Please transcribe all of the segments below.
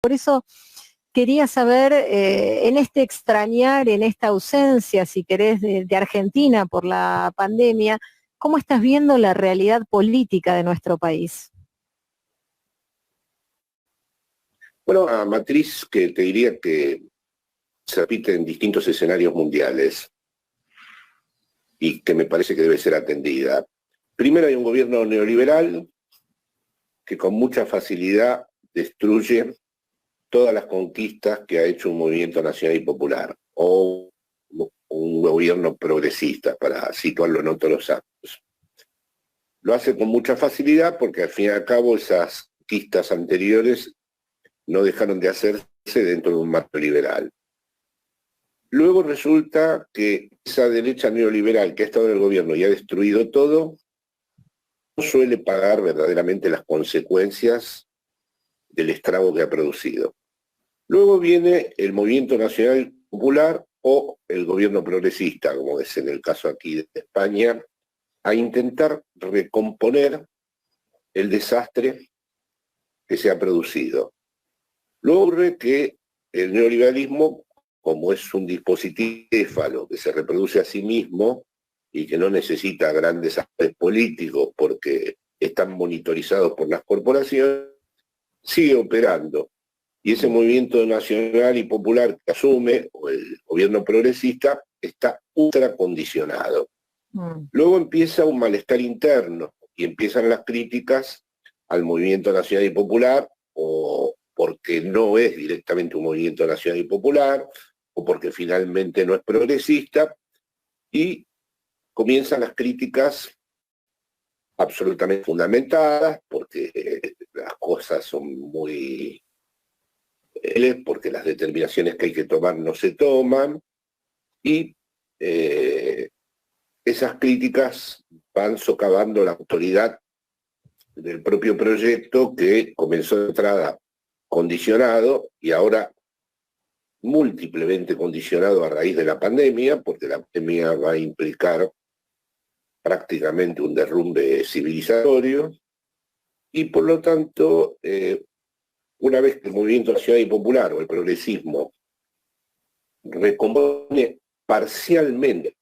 Por eso quería saber, en este extrañar, en esta ausencia, si querés, de Argentina por la pandemia, ¿cómo estás viendo la realidad política de nuestro país? Bueno, una matriz que te diría que se repite en distintos escenarios mundiales y que me parece que debe ser atendida. Primero, hay un gobierno neoliberal que con mucha facilidad destruye todas las conquistas que ha hecho un movimiento nacional y popular, o un gobierno progresista, para situarlo en otros ámbitos. Lo hace con mucha facilidad porque al fin y al cabo esas conquistas anteriores no dejaron de hacerse dentro de un marco liberal. Luego resulta que esa derecha neoliberal que ha estado en el gobierno y ha destruido todo, no suele pagar verdaderamente las consecuencias del estrago que ha producido. Luego viene el movimiento nacional popular o el gobierno progresista, como es en el caso aquí de España, a intentar recomponer el desastre que se ha producido. Luego ocurre que el neoliberalismo, como es un dispositivo céfalo que se reproduce a sí mismo y que no necesita grandes actores políticos porque están monitorizados por las corporaciones, sigue operando. Y ese movimiento nacional y popular que asume, o el gobierno progresista, está ultra condicionado. Luego empieza un malestar interno y empiezan las críticas al movimiento nacional y popular, o porque no es directamente un movimiento nacional y popular, o porque finalmente no es progresista, y comienzan las críticas absolutamente fundamentadas, porque las cosas son muy... porque las determinaciones que hay que tomar no se toman, y esas críticas van socavando la autoridad del propio proyecto, que comenzó de entrada condicionado y ahora múltiplemente condicionado a raíz de la pandemia, porque la pandemia va a implicar prácticamente un derrumbe civilizatorio, y por lo tanto, una vez que el movimiento nacional y popular o el progresismo recompone parcialmente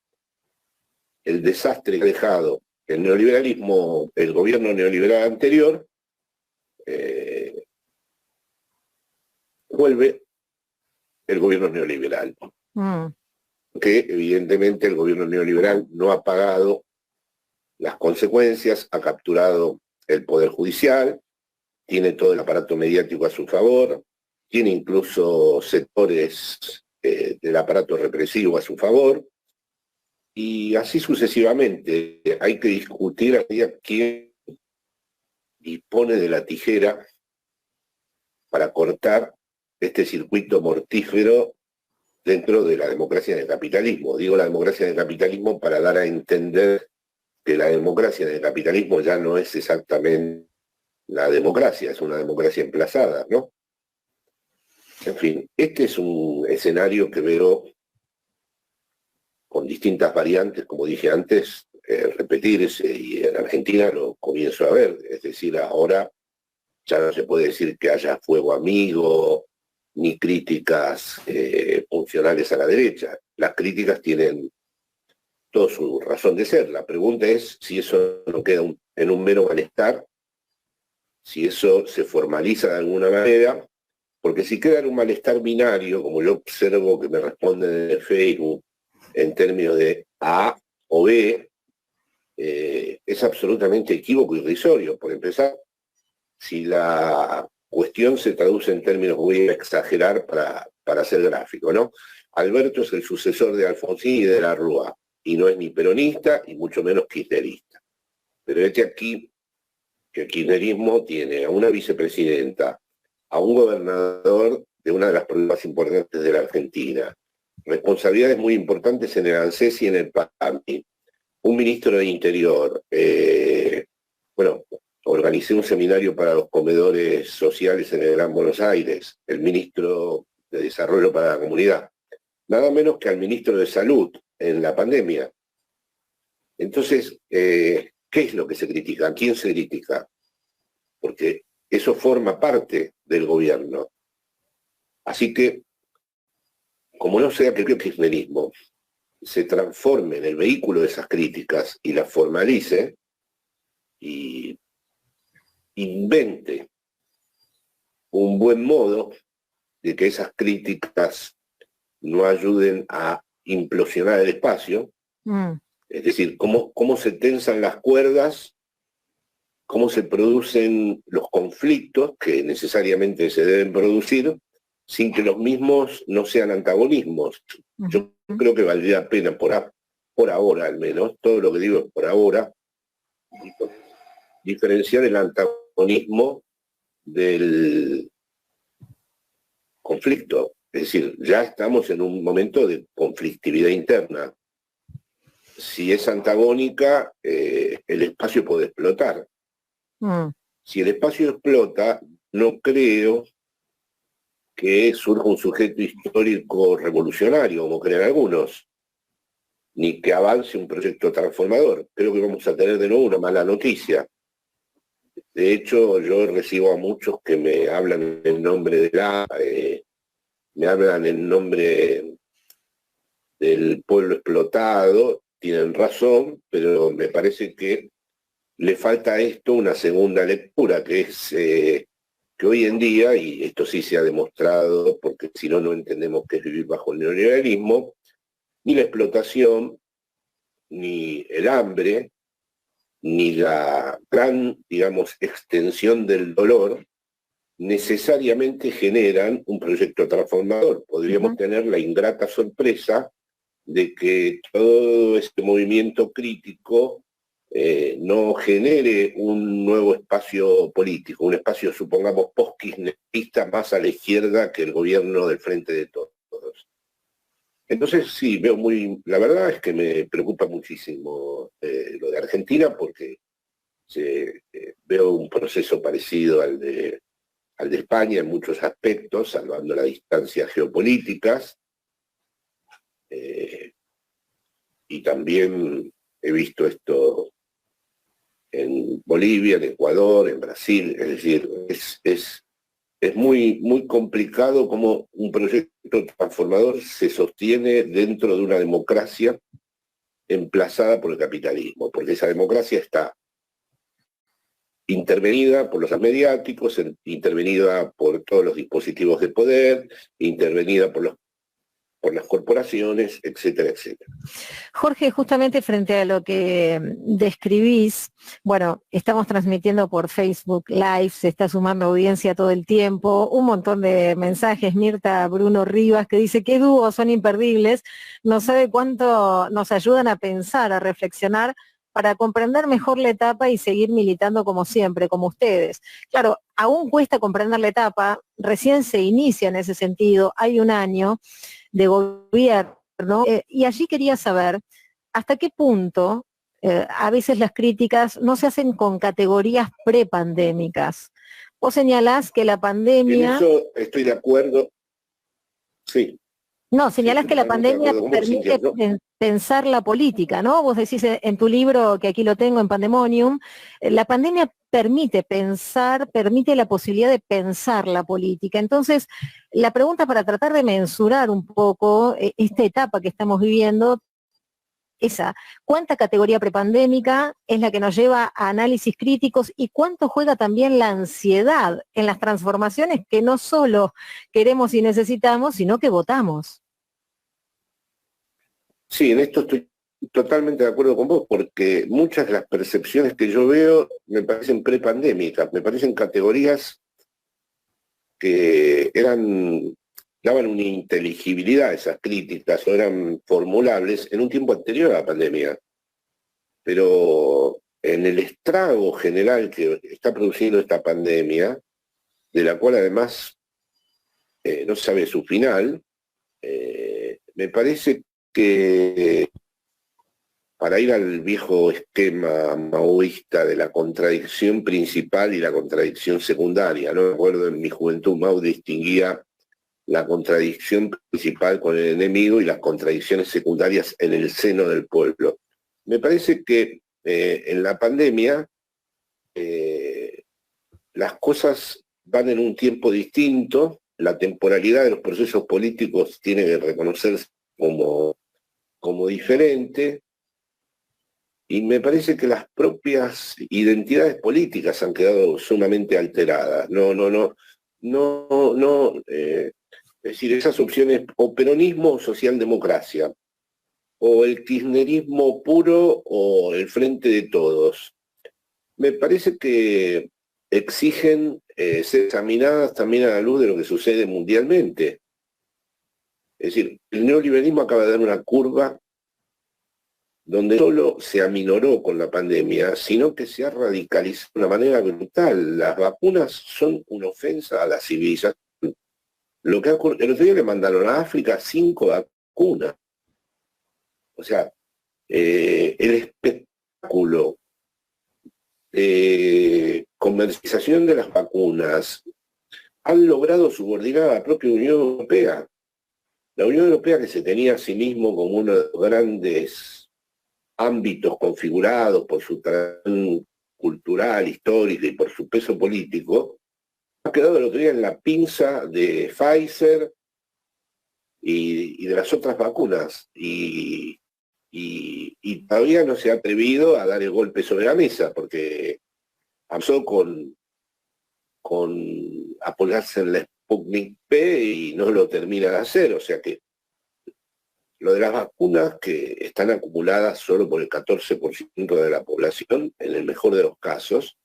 el desastre que ha dejado el neoliberalismo, el gobierno neoliberal anterior, vuelve el gobierno neoliberal. Que evidentemente el gobierno neoliberal no ha pagado las consecuencias, ha capturado el Poder Judicial, tiene todo el aparato mediático a su favor, tiene incluso sectores del aparato represivo a su favor, y así sucesivamente. Hay que discutir a quién dispone de la tijera para cortar este circuito mortífero dentro de la democracia del capitalismo. Digo la democracia del capitalismo para dar a entender que la democracia del capitalismo ya no es exactamente la democracia, es una democracia emplazada, ¿no? En fin, este es un escenario que veo con distintas variantes, como dije antes, repetirse, y en Argentina lo comienzo a ver. Es decir, ahora ya no se puede decir que haya fuego amigo, ni críticas funcionales a la derecha. Las críticas tienen toda su razón de ser. La pregunta es si eso no queda en un mero malestar, si eso se formaliza de alguna manera, porque si queda en un malestar binario, como yo observo que me responden en Facebook, en términos de A o B, es absolutamente equívoco y irrisorio. Por empezar, si la cuestión se traduce en términos, voy a exagerar para ser gráfico, ¿no? Alberto es el sucesor de Alfonsín y de la Rúa, y no es ni peronista y mucho menos kirchnerista. Pero aquí que el kirchnerismo tiene a una vicepresidenta, a un gobernador de una de las provincias más importantes de la Argentina, responsabilidades muy importantes en el ANSES y en el PAMI, un ministro de Interior, bueno, organicé un seminario para los comedores sociales en el Gran Buenos Aires, el ministro de Desarrollo para la Comunidad, nada menos que al ministro de Salud en la pandemia. Entonces, ¿qué es lo que se critica? ¿A quién se critica? Porque eso forma parte del gobierno. Así que, como no sea que el kirchnerismo se transforme en el vehículo de esas críticas y las formalice y invente un buen modo de que esas críticas no ayuden a implosionar el espacio, es decir, cómo se tensan las cuerdas, cómo se producen los conflictos que necesariamente se deben producir sin que los mismos no sean antagonismos. Yo creo que valdría la pena, por ahora al menos, todo lo que digo es por ahora, diferenciar el antagonismo del conflicto. Es decir, ya estamos en un momento de conflictividad interna. Si es antagónica, el espacio puede explotar. Si el espacio explota, no creo que surja un sujeto histórico revolucionario, como creen algunos, ni que avance un proyecto transformador. Creo que vamos a tener de nuevo una mala noticia. De hecho, yo recibo a muchos que me hablan en nombre de me hablan en nombre del pueblo explotado, tienen razón, pero me parece que le falta a esto una segunda lectura, que es que hoy en día, y esto sí se ha demostrado, porque si no, no entendemos qué es vivir bajo el neoliberalismo, ni la explotación, ni el hambre, ni la gran, digamos, extensión del dolor, necesariamente generan un proyecto transformador. Podríamos tener la ingrata sorpresa de que todo este movimiento crítico no genere un nuevo espacio político, un espacio, supongamos, post-kirchnerista más a la izquierda que el gobierno del Frente de Todos. Entonces sí, la verdad es que me preocupa muchísimo lo de Argentina, porque veo un proceso parecido al de España en muchos aspectos, salvando las distancias geopolíticas, y también he visto esto en Bolivia, en Ecuador, en Brasil. Es decir, es muy, muy complicado cómo un proyecto transformador se sostiene dentro de una democracia emplazada por el capitalismo, porque esa democracia está intervenida por los mediáticos, intervenida por todos los dispositivos de poder, intervenida por las corporaciones, etcétera, etcétera. Jorge, justamente frente a lo que describís, bueno, estamos transmitiendo por Facebook Live, se está sumando audiencia todo el tiempo, un montón de mensajes, Mirta Bruno Rivas, que dice, qué dúos, son imperdibles, no sabe cuánto nos ayudan a pensar, a reflexionar, para comprender mejor la etapa y seguir militando como siempre, como ustedes. Claro, aún cuesta comprender la etapa, recién se inicia en ese sentido, hay un año de gobierno, y allí quería saber hasta qué punto a veces las críticas no se hacen con categorías prepandémicas. Vos señalás que la pandemia... En eso estoy de acuerdo, sí. No, señalás que la pandemia permite pensar la política, ¿no? Vos decís en tu libro, que aquí lo tengo en Pandemonium, la pandemia permite pensar, permite la posibilidad de pensar la política. Entonces, la pregunta para tratar de mensurar un poco esta etapa que estamos viviendo, esa, ¿cuánta categoría prepandémica es la que nos lleva a análisis críticos y cuánto juega también la ansiedad en las transformaciones que no solo queremos y necesitamos, sino que votamos? Sí, en esto estoy totalmente de acuerdo con vos, porque muchas de las percepciones que yo veo me parecen prepandémicas, me parecen categorías que daban una inteligibilidad a esas críticas o eran formulables en un tiempo anterior a la pandemia. Pero en el estrago general que está produciendo esta pandemia, de la cual además no se sabe su final, me parece que para ir al viejo esquema maoísta de la contradicción principal y la contradicción secundaria, ¿no? Me acuerdo en mi juventud Mao distinguía la contradicción principal con el enemigo y las contradicciones secundarias en el seno del pueblo. Me parece que en la pandemia las cosas van en un tiempo distinto la temporalidad de los procesos políticos tiene que reconocerse como diferente, y me parece que las propias identidades políticas han quedado sumamente alteradas. Es decir, esas opciones, o peronismo o socialdemocracia, o el kirchnerismo puro o el frente de todos, me parece que exigen ser examinadas también a la luz de lo que sucede mundialmente. Es decir, el neoliberalismo acaba de dar una curva donde solo se aminoró con la pandemia, sino que se ha radicalizado de una manera brutal. Las vacunas son una ofensa a la civilización. Lo que ocurre, el otro día le mandaron a África 5 vacunas. O sea, el espectáculo de comercialización de las vacunas han logrado subordinar a la propia Unión Europea. La Unión Europea, que se tenía a sí mismo como uno de los grandes ámbitos configurados por su tradición cultural, histórica y por su peso político, ha quedado el otro día en la pinza de Pfizer y de las otras vacunas. Y todavía no se ha atrevido a dar el golpe sobre la mesa, porque empezó con apoyarse en la Sputnik P y no lo termina de hacer. O sea que lo de las vacunas, que están acumuladas solo por el 14% de la población, en el mejor de los casos,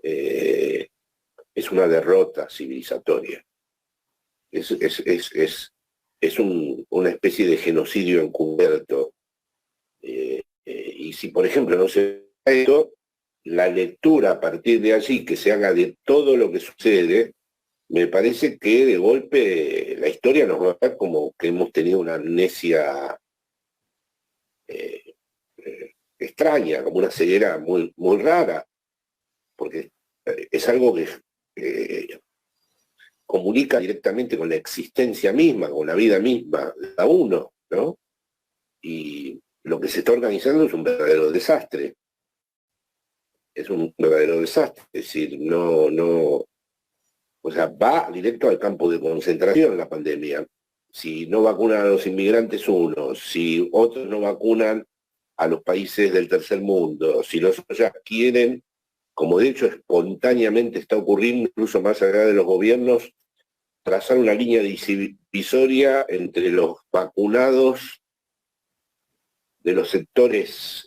es una derrota civilizatoria. Es una especie de genocidio encubierto. Y si, por ejemplo, no se hace esto, la lectura a partir de allí que se haga de todo lo que sucede, me parece que de golpe la historia nos va a ver como que hemos tenido una amnesia extraña, como una ceguera muy, muy rara, porque es algo que comunica directamente con la existencia misma, con la vida misma de cada uno, ¿no? Y lo que se está organizando es un verdadero desastre. Es un verdadero desastre. Es decir, o sea, va directo al campo de concentración la pandemia. Si no vacunan a los inmigrantes unos, si otros no vacunan a los países del tercer mundo, si los otros ya quieren, como de hecho espontáneamente está ocurriendo, incluso más allá de los gobiernos, trazar una línea divisoria entre los vacunados de los sectores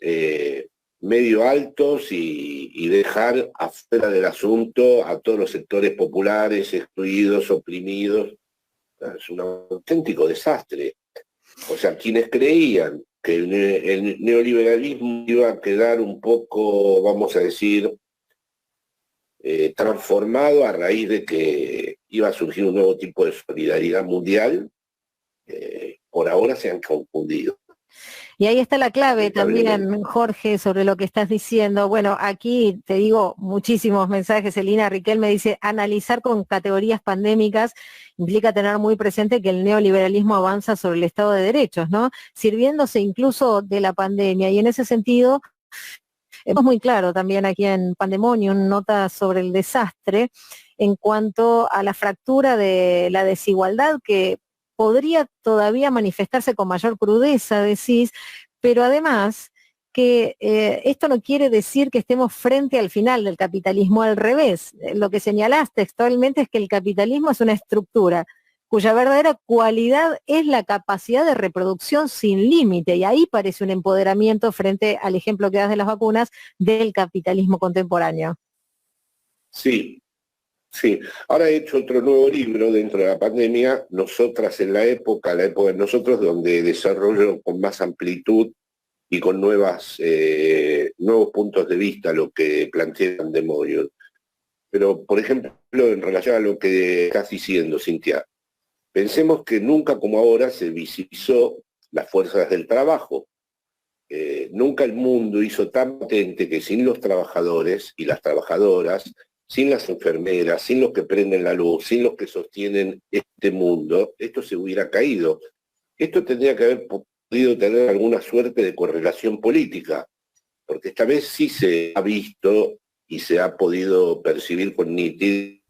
medio altos y dejar afuera del asunto a todos los sectores populares, excluidos, oprimidos. Es un auténtico desastre. O sea, quienes creían que el neoliberalismo iba a quedar un poco, vamos a decir, transformado a raíz de que iba a surgir un nuevo tipo de solidaridad mundial, por ahora se han confundido. Y ahí está la clave también, Jorge, sobre lo que estás diciendo. Bueno, aquí te digo muchísimos mensajes. Elina Riquel me dice, analizar con categorías pandémicas implica tener muy presente que el neoliberalismo avanza sobre el Estado de Derechos, ¿no? Sirviéndose incluso de la pandemia. Y en ese sentido, es muy claro también aquí en Pandemonium, nota sobre el desastre en cuanto a la fractura de la desigualdad que podría todavía manifestarse con mayor crudeza, decís, pero además que esto no quiere decir que estemos frente al final del capitalismo, al revés. Lo que señalás textualmente es que el capitalismo es una estructura cuya verdadera cualidad es la capacidad de reproducción sin límite, y ahí parece un empoderamiento frente al ejemplo que das de las vacunas del capitalismo contemporáneo. Sí, sí. Ahora he hecho otro nuevo libro dentro de la pandemia, Nosotras en la época de nosotros, donde desarrollo con más amplitud y con nuevos puntos de vista lo que plantean Demorion. Pero, por ejemplo, en relación a lo que estás diciendo, Cintia, pensemos que nunca como ahora se visibilizó las fuerzas del trabajo. Nunca el mundo hizo tan patente que sin los trabajadores y las trabajadoras, sin las enfermeras, sin los que prenden la luz, sin los que sostienen este mundo, esto se hubiera caído. Esto tendría que haber podido tener alguna suerte de correlación política, porque esta vez sí se ha visto y se ha podido percibir con nitidez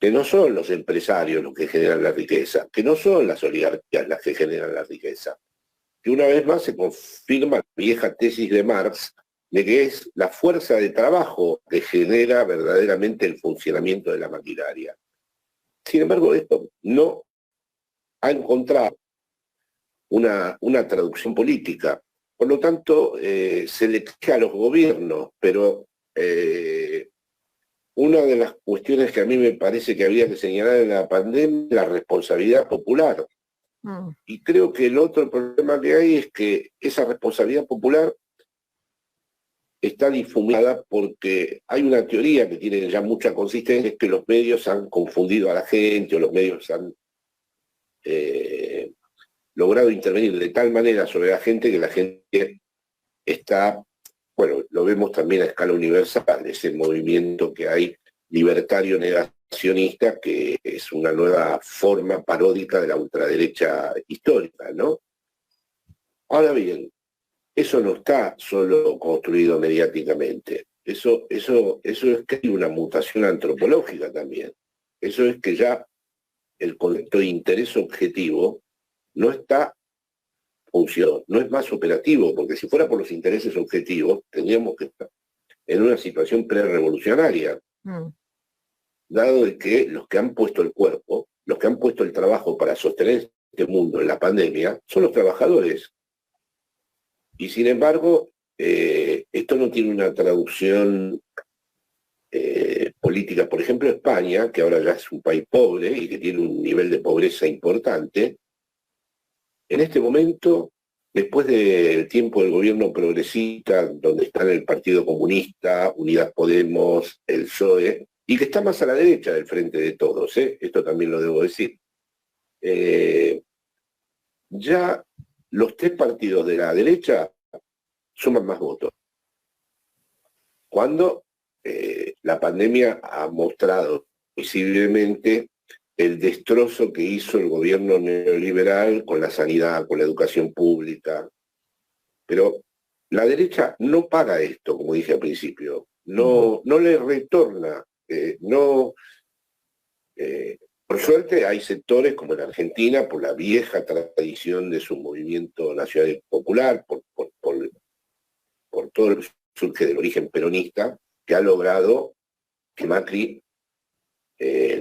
que no son los empresarios los que generan la riqueza, que no son las oligarquías las que generan la riqueza, que una vez más se confirma la vieja tesis de Marx de que es la fuerza de trabajo que genera verdaderamente el funcionamiento de la maquinaria. Sin embargo, esto no ha encontrado una traducción política. Por lo tanto, se le exige a los gobiernos, pero una de las cuestiones que a mí me parece que había que señalar en la pandemia es la responsabilidad popular. Y creo que el otro problema que hay es que esa responsabilidad popular está difuminada porque hay una teoría que tiene ya mucha consistencia, es que los medios han confundido a la gente, o los medios han logrado intervenir de tal manera sobre la gente que la gente está, bueno, lo vemos también a escala universal, ese movimiento que hay libertario negacionista, que es una nueva forma paródica de la ultraderecha histórica, ¿no? Ahora bien, eso no está solo construido mediáticamente, eso es que hay una mutación antropológica también. Eso es que ya el concepto de interés objetivo no está funcionando, no es más operativo, porque si fuera por los intereses objetivos, tendríamos que estar en una situación pre-revolucionaria, dado de que los que han puesto el cuerpo, los que han puesto el trabajo para sostener este mundo en la pandemia, son los trabajadores. Y sin embargo, esto no tiene una traducción política. Por ejemplo, España, que ahora ya es un país pobre y que tiene un nivel de pobreza importante, en este momento, después del tiempo del gobierno progresista, donde están el Partido Comunista, Unidas Podemos, el PSOE, y que está más a la derecha del Frente de Todos, esto también lo debo decir, ya los tres partidos de la derecha suman más votos. Cuando la pandemia ha mostrado visiblemente el destrozo que hizo el gobierno neoliberal con la sanidad, con la educación pública. Pero la derecha no paga esto, como dije al principio, no le retorna, por suerte hay sectores como en Argentina, por la vieja tradición de su movimiento nacional popular, por todo lo que surge del origen peronista, que ha logrado que Macri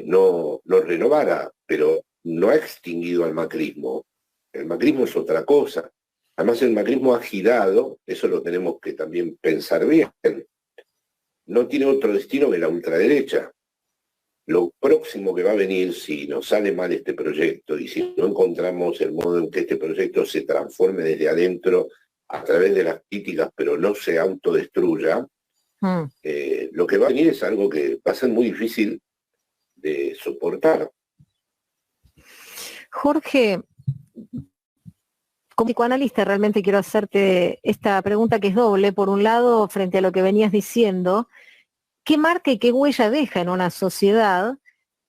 no renovara, pero no ha extinguido al macrismo. El macrismo es otra cosa. Además, el macrismo ha girado, eso lo tenemos que también pensar bien, no tiene otro destino que la ultraderecha. Lo próximo que va a venir, si nos sale mal este proyecto y si no encontramos el modo en que este proyecto se transforme desde adentro a través de las críticas, pero no se autodestruya, lo que va a venir es algo que va a ser muy difícil de soportar. Jorge, como psicoanalista realmente quiero hacerte esta pregunta que es doble. Por un lado, frente a lo que venías diciendo, ¿qué marca y qué huella deja en una sociedad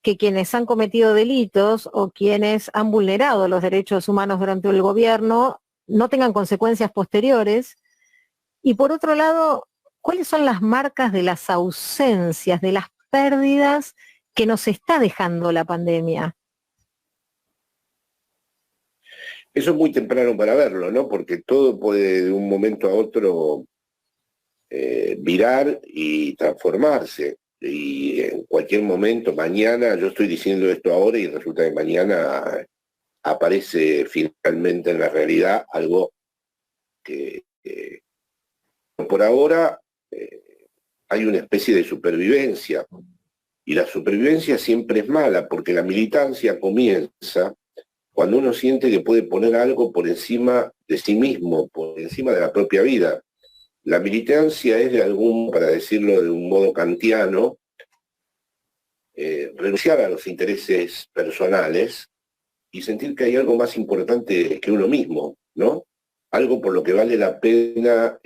que quienes han cometido delitos o quienes han vulnerado los derechos humanos durante el gobierno no tengan consecuencias posteriores? Y por otro lado, ¿cuáles son las marcas de las ausencias, de las pérdidas que nos está dejando la pandemia? Eso es muy temprano para verlo, ¿no? Porque todo puede de un momento a otro virar y transformarse. Y en cualquier momento, mañana, yo estoy diciendo esto ahora y resulta que mañana aparece finalmente en la realidad algo que por ahora hay una especie de supervivencia. Y la supervivencia siempre es mala, porque la militancia comienza cuando uno siente que puede poner algo por encima de sí mismo, por encima de la propia vida. La militancia es para decirlo de un modo kantiano, renunciar a los intereses personales y sentir que hay algo más importante que uno mismo, ¿no? Algo por lo que vale la pena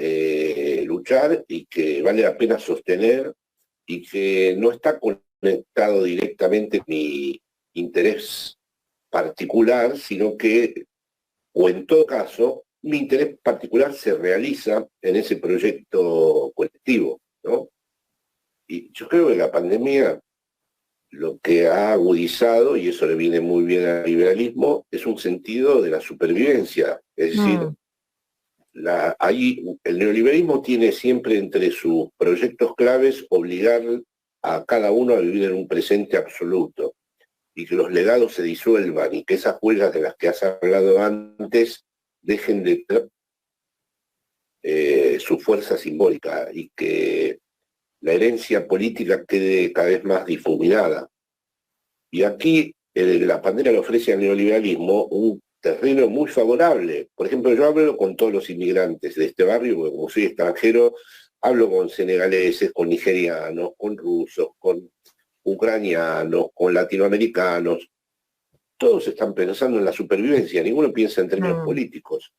luchar y que vale la pena sostener y que no está conectado directamente a mi interés particular, sino que, o en todo caso, mi interés particular se realiza en ese proyecto colectivo, ¿no? Y yo creo que la pandemia lo que ha agudizado, y eso le viene muy bien al liberalismo, es un sentido de la supervivencia. Es decir, ahí el neoliberalismo tiene siempre entre sus proyectos claves obligar a cada uno a vivir en un presente absoluto y que los legados se disuelvan y que esas huellas de las que has hablado antes dejen de tener su fuerza simbólica y que la herencia política quede cada vez más difuminada. Y aquí la pandemia le ofrece al neoliberalismo un terreno muy favorable. Por ejemplo, yo hablo con todos los inmigrantes de este barrio, porque como soy extranjero, hablo con senegaleses, con nigerianos, con rusos, con ucranianos, con latinoamericanos. Todos están pensando en la supervivencia, ninguno piensa en términos políticos.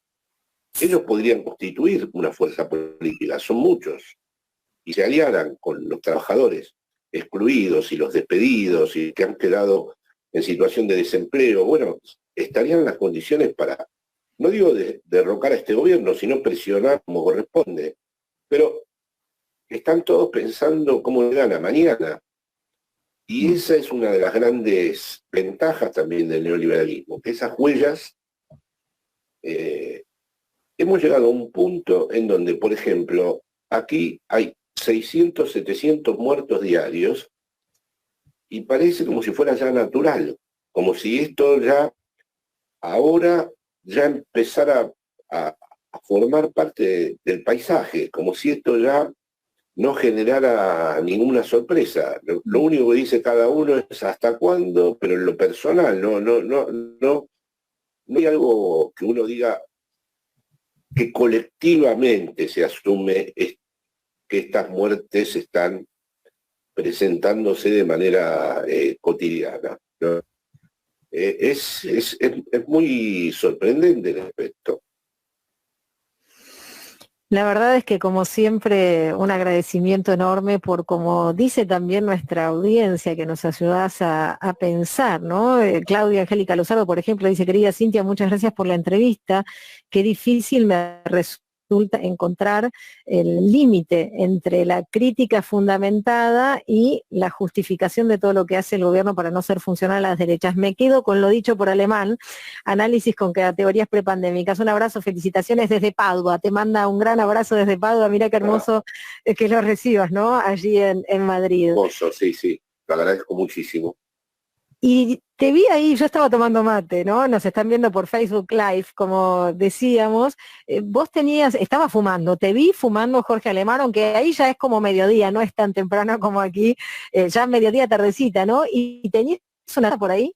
Ellos podrían constituir una fuerza política, son muchos, y se aliaran con los trabajadores excluidos y los despedidos y que han quedado en situación de desempleo. Bueno, estarían las condiciones para, no digo derrocar a este gobierno, sino presionar como corresponde. Pero están todos pensando cómo le gana mañana. Y esa es una de las grandes ventajas también del neoliberalismo, que esas huellas, hemos llegado a un punto en donde, por ejemplo, aquí hay 600, 700 muertos diarios y parece como si fuera ya natural, como si esto ya ahora ya empezara a formar parte del paisaje, como si esto ya no generara ninguna sorpresa. Lo único que dice cada uno es hasta cuándo, pero en lo personal no hay algo que uno diga que colectivamente se asume que estas muertes están presentándose de manera cotidiana, ¿no? Es muy sorprendente el aspecto. La verdad es que, como siempre, un agradecimiento enorme por, como dice también nuestra audiencia, que nos ayudas a pensar, ¿no? Claudia Angélica Lozardo, por ejemplo, dice: querida Cintia, muchas gracias por la entrevista. Qué difícil me resulta encontrar el límite entre la crítica fundamentada y la justificación de todo lo que hace el gobierno para no ser funcional a las derechas. Me quedo con lo dicho por Alemán, análisis con categorías prepandémicas. Un abrazo, felicitaciones desde Padua. Te manda un gran abrazo desde Padua. Mira qué hermoso que lo recibas, ¿no? Allí en Madrid. Hermoso, sí, lo agradezco muchísimo. Y te vi ahí, yo estaba tomando mate, ¿no? Nos están viendo por Facebook Live, como decíamos. Vos estabas fumando, te vi fumando, Jorge Alemán, aunque ahí ya es como mediodía, no es tan temprano como aquí, ya mediodía, tardecita, ¿no? Y tenías una taza por ahí.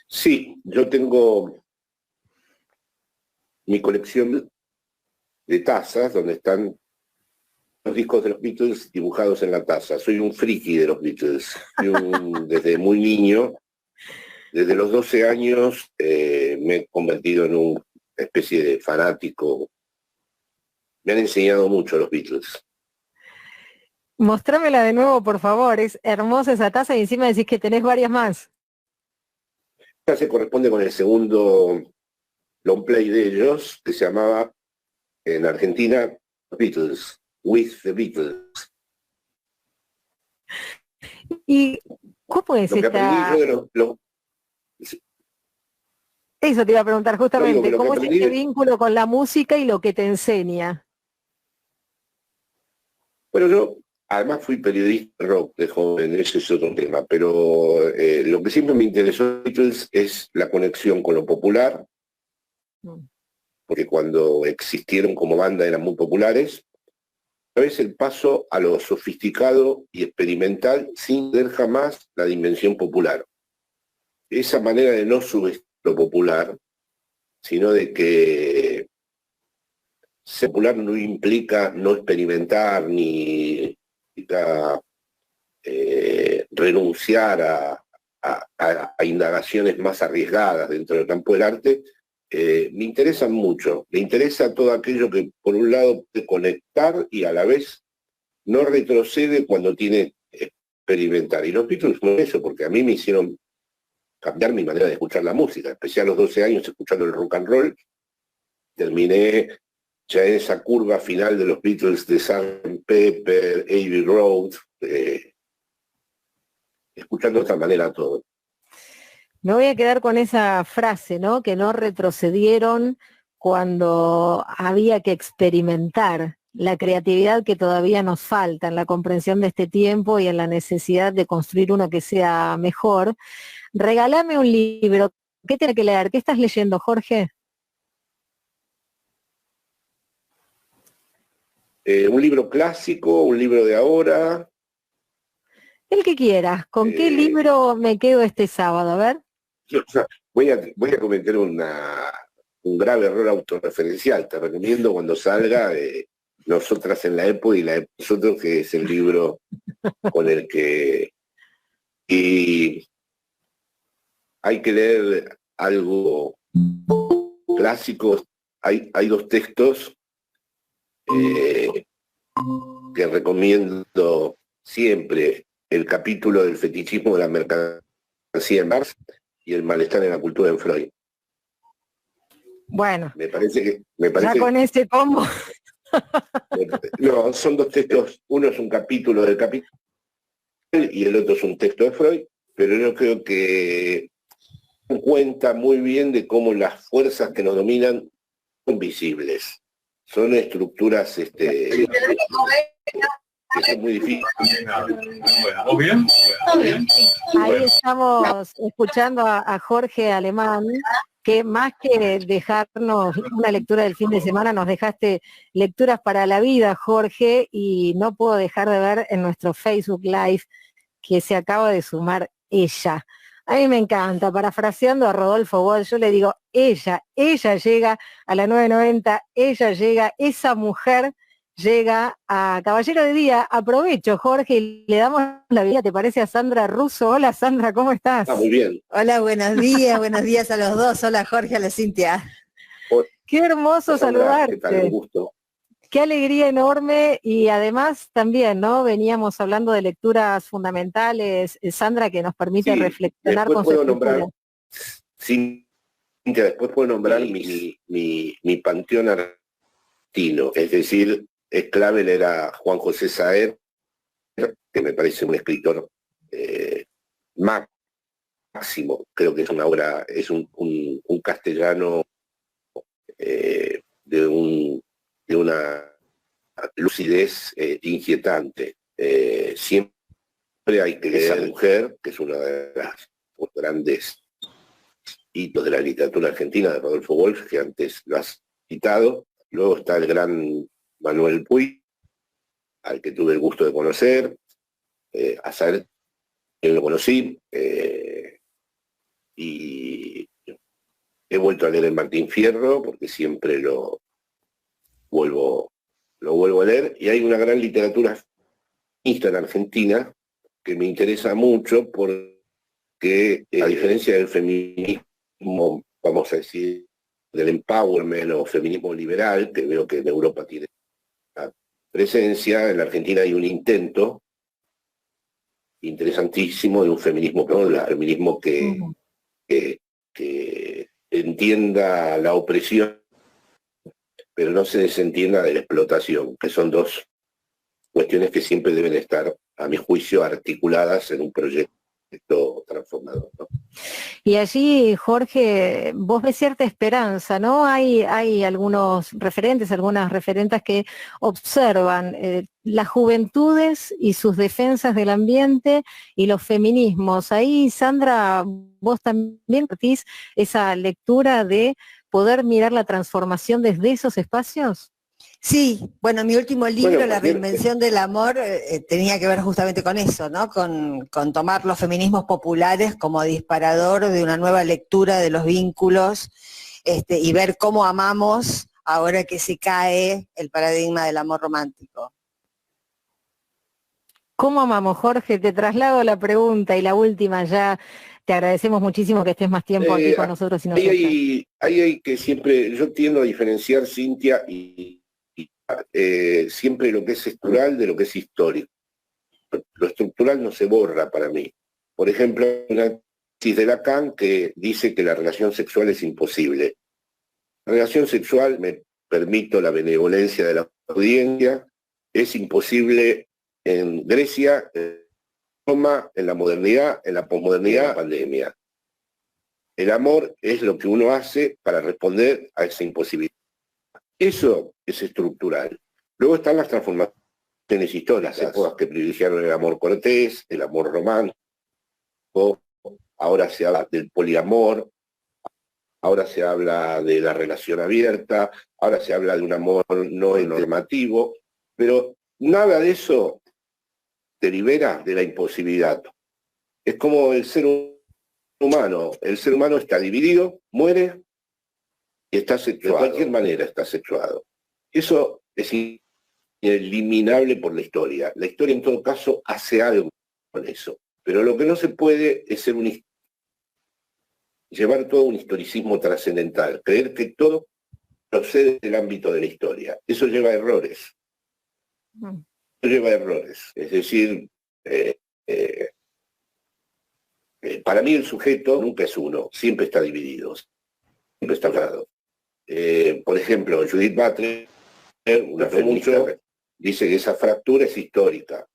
Sí, yo tengo mi colección de tazas donde están los discos de los Beatles dibujados en la taza. Soy un friki de los Beatles. Desde muy niño, desde los 12 años, me he convertido en una especie de fanático. Me han enseñado mucho los Beatles. Mostrámela de nuevo, por favor. Es hermosa esa taza y encima decís que tenés varias más. Ya se corresponde con el segundo long play de ellos, que se llamaba en Argentina Beatles, With the Beatles. ¿Y cómo es esta? Eso te iba a preguntar justamente, ¿cómo es este vínculo con la música y lo que te enseña? Bueno, yo además fui periodista de rock de joven, ese es otro tema, pero lo que siempre me interesó de Beatles es la conexión con lo popular, porque cuando existieron como banda eran muy populares, a veces el paso a lo sofisticado y experimental sin ver jamás la dimensión popular. Esa manera de no subestimar lo popular, sino de que ser popular no implica no experimentar ni implica renunciar a indagaciones más arriesgadas dentro del campo del arte, me interesan mucho. Me interesa todo aquello que, por un lado, puede conectar y a la vez no retrocede cuando tiene que experimentar. Y los Beatles son eso, porque a mí me hicieron cambiar mi manera de escuchar la música, especial a los 12 años escuchando el rock and roll. Terminé ya en esa curva final de los Beatles de Sgt. Pepper, Abbey Road, escuchando de otra manera todo. Me voy a quedar con esa frase, ¿no? Que no retrocedieron cuando había que experimentar la creatividad que todavía nos falta en la comprensión de este tiempo y en la necesidad de construir uno que sea mejor. Regálame un libro. ¿Qué tiene que leer? ¿Qué estás leyendo, Jorge? Un libro clásico, un libro de ahora. El que quieras. ¿Con qué libro me quedo este sábado? A ver. Voy a cometer un grave error autorreferencial. Te recomiendo cuando salga Nosotras en la Época y la Época de Nosotros, que es el libro con el que... Y hay que leer algo clásico. Hay 2 textos que recomiendo siempre: el capítulo del fetichismo de la mercancía en Marx y el malestar en la cultura en Freud. Bueno, me parece ya con ese combo. No, son 2 textos. Uno es un capítulo del Capital y el otro es un texto de Freud, pero yo creo que cuenta muy bien de cómo las fuerzas que nos dominan son visibles. Son estructuras que son muy difíciles. ¿Vos bien? Ahí estamos escuchando a Jorge Alemán, que más que dejarnos una lectura del fin de semana, nos dejaste lecturas para la vida, Jorge, y no puedo dejar de ver en nuestro Facebook Live que se acaba de sumar ella. A mí me encanta, parafraseando a Rodolfo Walsh, yo le digo, ella llega a la 990, ella llega, esa mujer llega a Caballero de Día. Aprovecho, Jorge, y le damos la vida, ¿te parece, a Sandra Russo? Hola, Sandra, ¿cómo estás? Muy bien. Hola, buenos días a los dos. Hola, Jorge, hola, Cintia. Qué hermoso Sandra, saludarte. ¿qué tal? Un gusto. Qué alegría enorme, y además también, ¿no? Veníamos hablando de lecturas fundamentales, Sandra, que nos permite reflexionar con su escritura. Después puedo nombrar mi panteón argentino, es decir, es clave leer a Juan José Saer, que me parece un escritor máximo. Creo que es una obra, es un castellano de una lucidez inquietante. Siempre hay que leer a esa mujer, que es una de las grandes hitos de la literatura argentina, de Rodolfo Walsh, que antes lo has citado. Luego está el gran Manuel Puig, al que tuve el gusto de conocer, a saber quién lo conocí, y he vuelto a leer el Martín Fierro, porque siempre lo vuelvo a leer, y hay una gran literatura feminista en Argentina que me interesa mucho, porque a diferencia del feminismo, vamos a decir, del empowerment o feminismo liberal, que veo que en Europa tiene presencia, en la Argentina hay un intento interesantísimo de un feminismo, ¿no? El feminismo que entienda la opresión, pero no se desentienda de la explotación, que son 2 cuestiones que siempre deben estar, a mi juicio, articuladas en un proyecto transformador, ¿no? Y allí, Jorge, vos ves cierta esperanza, ¿no? Hay algunos referentes, algunas referentas que observan las juventudes y sus defensas del ambiente y los feminismos. Ahí, Sandra, vos también partís esa lectura de poder mirar la transformación desde esos espacios. Sí, bueno, mi último libro, La Reinvención del Amor, tenía que ver justamente con eso, ¿no? Con tomar los feminismos populares como disparador de una nueva lectura de los vínculos, y ver cómo amamos ahora que se cae el paradigma del amor romántico. ¿Cómo amamos, Jorge? Te traslado la pregunta y la última ya. Te agradecemos muchísimo que estés más tiempo aquí con nosotros y nosotros. Ahí hay que siempre, yo tiendo a diferenciar, Cintia, siempre lo que es estructural de lo que es histórico. Lo estructural no se borra para mí. Por ejemplo, una tesis de Lacan que dice que la relación sexual es imposible. La relación sexual, me permito la benevolencia de la audiencia, es imposible en Grecia, toma en la modernidad, en la posmodernidad, en la pandemia. El amor es lo que uno hace para responder a esa imposibilidad. Eso es estructural. Luego están las transformaciones históricas, las épocas que privilegiaron el amor cortés, el amor romántico, ahora se habla del poliamor, ahora se habla de la relación abierta, ahora se habla de un amor no normativo, pero nada de eso te libera de la imposibilidad. Es como el ser humano está dividido, muere y está sexuado. De cualquier manera está sexuado. Eso es ineliminable por la historia. La historia en todo caso hace algo con eso. Pero lo que no se puede es ser llevar todo un historicismo trascendental, creer que todo procede del ámbito de la historia. Eso lleva a errores. Es decir, para mí el sujeto nunca es uno, siempre está dividido, siempre está hablado. Por ejemplo, Judith Butler, una feminista, dice que esa fractura es histórica,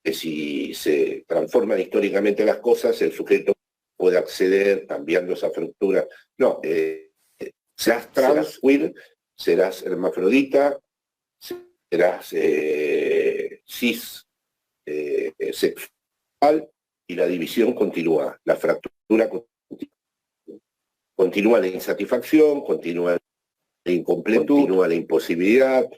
que si se transforman históricamente las cosas, el sujeto puede acceder cambiando esa fractura. No, serás trans, queer, serás hermafrodita, serás cis, sexual, y la división continúa, la fractura continúa la insatisfacción, continúa la incompletud, continúa la imposibilidad.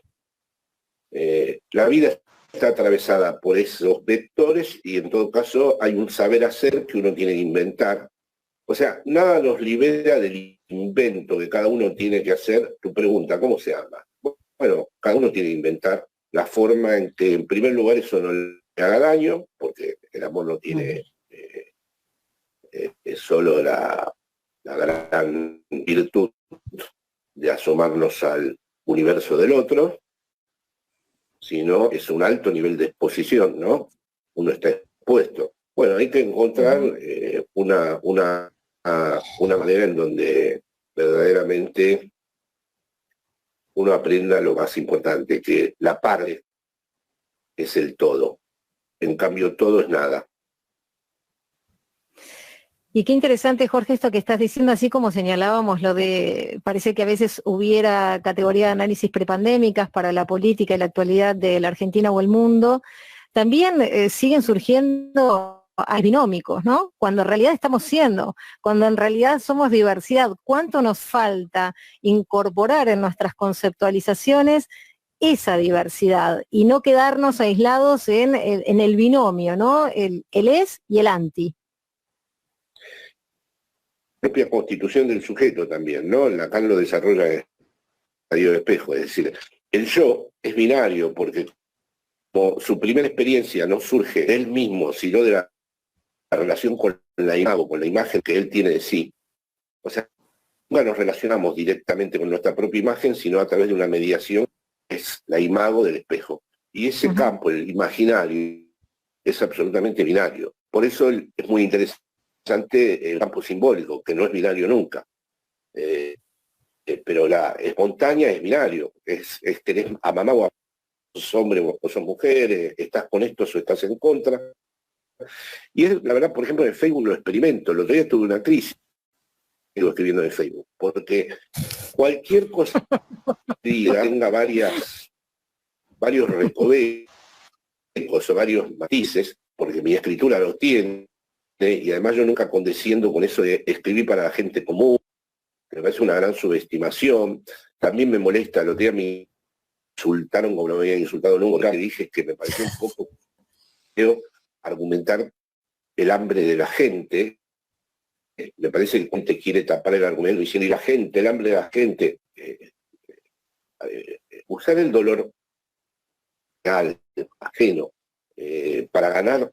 La vida está atravesada por esos vectores y en todo caso hay un saber hacer que uno tiene que inventar. O sea, nada nos libera del invento que cada uno tiene que hacer. Tu pregunta, ¿cómo se llama? Bueno, cada uno tiene que inventar la forma en que, en primer lugar, eso no le haga daño, porque el amor no tiene solo la gran virtud de asomarnos al universo del otro, sino es un alto nivel de exposición, ¿no? Uno está expuesto. Bueno, hay que encontrar una manera en donde verdaderamente uno aprenda lo más importante, que la parte es el todo. En cambio, todo es nada. Y qué interesante, Jorge, esto que estás diciendo, así como señalábamos lo de, parece que a veces hubiera categoría de análisis prepandémicas para la política y la actualidad de la Argentina o el mundo, también siguen surgiendo binómicos, ¿no? Cuando en realidad cuando en realidad somos diversidad, ¿cuánto nos falta incorporar en nuestras conceptualizaciones esa diversidad y no quedarnos aislados en el binomio, ¿no? El es y el anti. La propia constitución del sujeto también, ¿no? Lacan lo desarrolla Darío Espejo, es decir, el yo es binario porque como su primera experiencia no surge de él mismo, sino de la relación con la imagen que él tiene de sí. O sea, nunca nos relacionamos directamente con nuestra propia imagen, sino a través de una mediación que es la imago del espejo. Y ese campo, el imaginario, es absolutamente binario. Por eso es muy interesante el campo simbólico, que no es binario nunca. Pero la espontánea es binario. Tenés a mamá o a sos hombre o sos mujer, estás con estos o estás en contra. Y la verdad, por ejemplo, en Facebook lo experimento. El otro día tuve una crisis escribiendo en Facebook, porque cualquier cosa que diga tenga varios recovecos o varios matices, porque mi escritura lo tiene, y además yo nunca condesciendo con eso de escribir para la gente común, que me parece una gran subestimación. También me molesta, el otro día me insultaron como no me habían insultado nunca, que dije que me pareció un poco feo argumentar el hambre de la gente. Me parece que la gente quiere tapar el argumento diciendo, y la gente, el hambre de la gente. Usar el dolor real, ajeno, para ganar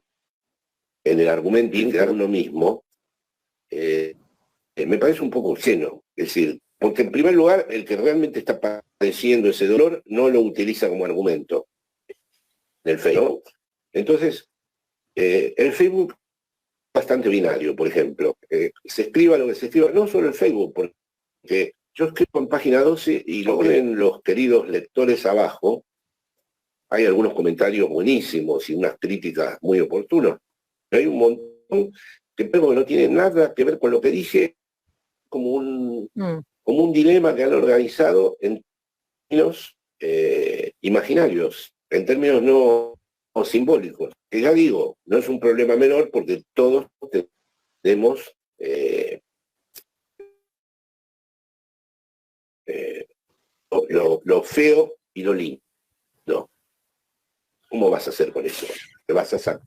en el argumento y quedar uno mismo, me parece un poco obsceno. Es decir, porque en primer lugar, el que realmente está padeciendo ese dolor no lo utiliza como argumento en el Facebook, ¿no? Entonces, el Facebook es bastante binario, por ejemplo. Se escriba lo que se escriba, no solo el Facebook, porque yo escribo en página 12 y lo ven los queridos lectores abajo, hay algunos comentarios buenísimos y unas críticas muy oportunas. Pero hay un montón que creo que no tiene nada que ver con lo que dije, como un dilema que han organizado en términos imaginarios, en términos no simbólicos. Que ya digo, no es un problema menor porque todos tenemos lo feo y lo lindo. No. ¿Cómo vas a hacer con eso? ¿Te vas a sacar?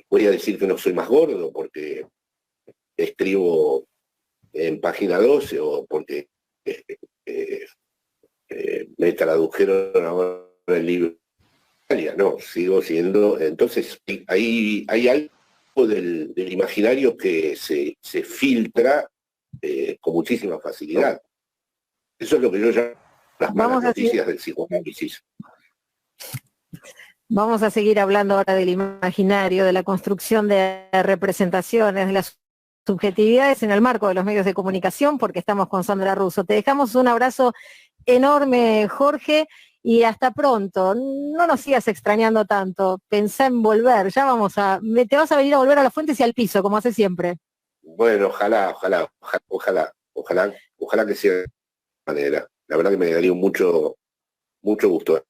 Voy a decir que no soy más gordo porque escribo en página 12 o porque me tradujeron ahora el libro. No, sigo siendo. Entonces, hay algo del imaginario que se filtra con muchísima facilidad. Eso es lo que yo llamo las malas noticias del psicoanálisis. Vamos a seguir hablando ahora del imaginario, de la construcción de representaciones, de las subjetividades en el marco de los medios de comunicación, porque estamos con Sandra Russo. Te dejamos un abrazo enorme, Jorge, y hasta pronto. No nos sigas extrañando tanto. Pensá en volver. Ya te vas a venir a volver a las fuentes y al piso, como hace siempre. Bueno, ojalá que sea de esa manera. La verdad que me daría mucho gusto.